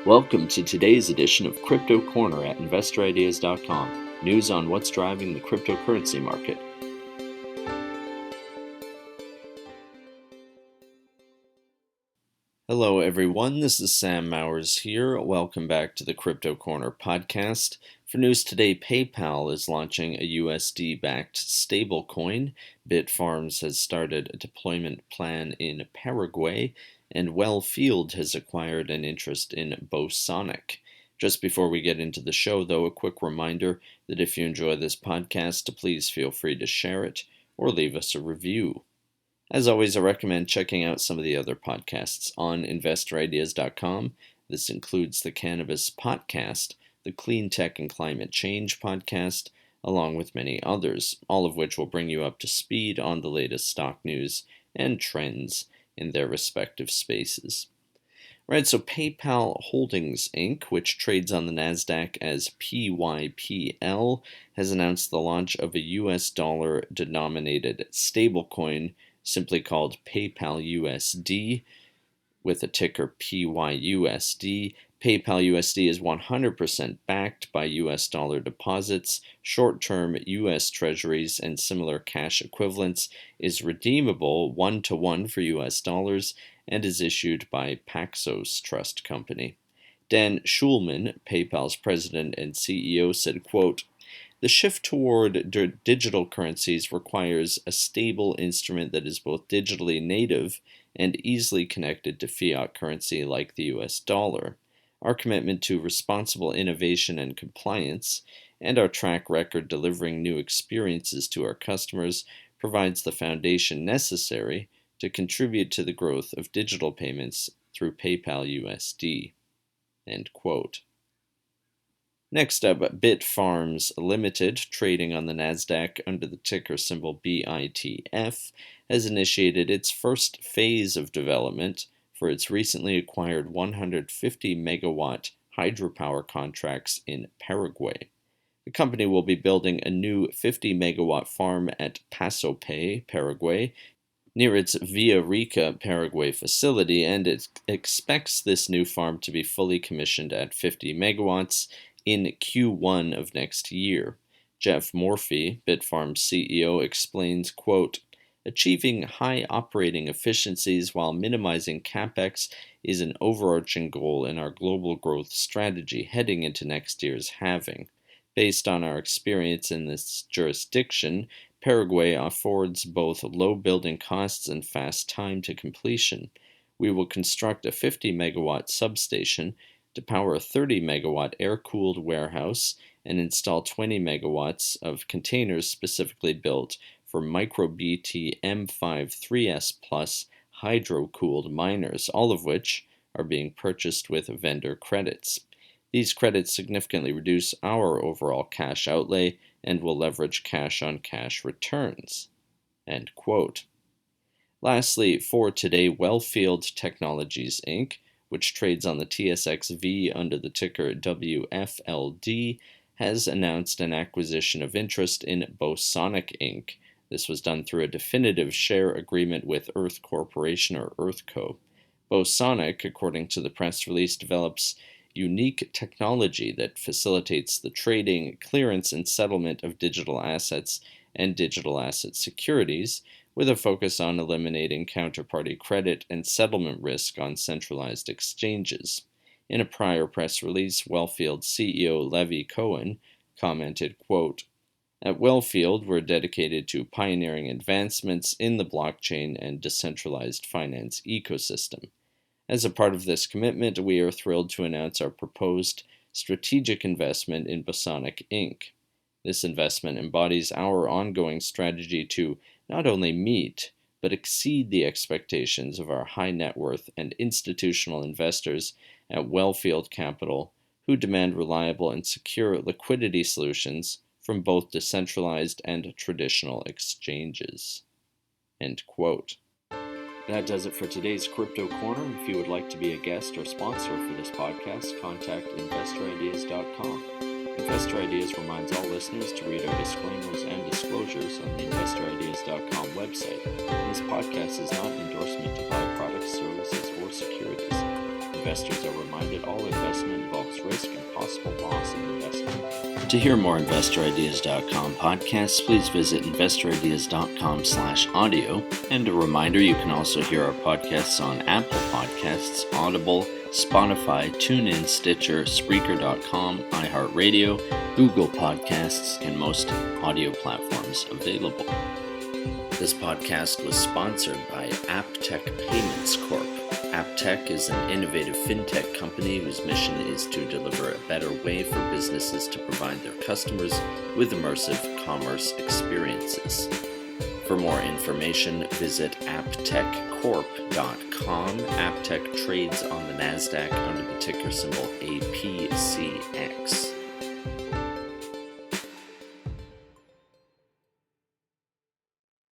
Welcome to today's edition of Crypto Corner at InvestorIdeas.com. News on what's driving the cryptocurrency market. Hello everyone, this is Sam Mowers here. Welcome back to the Crypto Corner podcast. For news today, PayPal is launching a USD-backed stablecoin. Bitfarms has started a deployment plan in Paraguay, and WFLD has acquired an interest in Bosonic. Just before we get into the show, though, a quick reminder that if you enjoy this podcast, please feel free to share it or leave us a review. As always, I recommend checking out some of the other podcasts on InvestorIdeas.com. This includes the Cannabis Podcast, the Clean Tech and Climate Change Podcast, along with many others, all of which will bring you up to speed on the latest stock news and trends in their respective spaces. Right, so PayPal Holdings Inc., which trades on the NasDaq as PYPL, has announced the launch of a US dollar-denominated stablecoin simply called PayPal USD, with a ticker PYUSD. PayPal USD is 100% backed by US dollar deposits, short-term US treasuries, and similar cash equivalents, is redeemable 1-to-1 for US dollars, and is issued by Paxos Trust Company. Dan Schulman, PayPal's president and CEO, said, quote, "The shift toward digital currencies requires a stable instrument that is both digitally native and easily connected to fiat currency like the US dollar. Our commitment to responsible innovation and compliance, and our track record delivering new experiences to our customers, provides the foundation necessary to contribute to the growth of digital payments through PayPal USD." End quote. Next up, Bitfarms Limited, trading on the NasDaq under the ticker symbol BITF, has initiated its first phase of development for its recently acquired 150-megawatt hydropower contracts in Paraguay. The company will be building a new 50-megawatt farm at Pasope, Paraguay, near its Villarrica, Paraguay facility, and it expects this new farm to be fully commissioned at 50 megawatts in Q1 of next year. Jeff Morphy, Bitfarms CEO, explains, quote, "Achieving high operating efficiencies while minimizing capex is an overarching goal in our global growth strategy heading into next year's halving. Based on our experience in this jurisdiction, Paraguay affords both low building costs and fast time to completion. We will construct a 50-megawatt substation to power a 30-megawatt air-cooled warehouse and install 20 megawatts of containers specifically built for MicroBT M5 3S Plus hydro-cooled miners, all of which are being purchased with vendor credits. These credits significantly reduce our overall cash outlay and will leverage cash-on-cash returns." End quote. Lastly, for today, WFLD Technologies Inc., which trades on the TSXV under the ticker WFLD, has announced an acquisition of interest in Bosonic Inc. This was done through a definitive share agreement with Earth Corporation, or EarthCo. Bosonic, according to the press release, develops unique technology that facilitates the trading, clearance, and settlement of digital assets and digital asset securities, with a focus on eliminating counterparty credit and settlement risk on centralized exchanges. In a prior press release, WFLD CEO Levy Cohen commented, quote, "At WFLD, we're dedicated to pioneering advancements in the blockchain and decentralized finance ecosystem. As a part of this commitment, we are thrilled to announce our proposed strategic investment in Bosonic Inc. This investment embodies our ongoing strategy to not only meet, but exceed the expectations of our high net worth and institutional investors at WFLD Capital, who demand reliable and secure liquidity solutions from both decentralized and traditional exchanges." End quote. That does it for today's Crypto Corner. If you would like to be a guest or sponsor for this podcast, contact InvestorIdeas.com. Investor Ideas reminds all listeners to read our disclaimers and disclosures on the InvestorIdeas.com website. This podcast is not an endorsement to buy products, services, or securities. investors are reminded all investment involves risk and possible loss of investment. To hear more InvestorIdeas.com podcasts, please visit InvestorIdeas.com/audio. And a reminder, you can also hear our podcasts on Apple Podcasts, Audible, Spotify, TuneIn, Stitcher, Spreaker.com, iHeartRadio, Google Podcasts, and most audio platforms available. This podcast was sponsored by AppTech Payments Corp. AppTech is an innovative fintech company whose mission is to deliver a better way for businesses to provide their customers with immersive commerce experiences. For more information, visit apptechcorp.com. AppTech trades on the NasDaq under the ticker symbol APCX.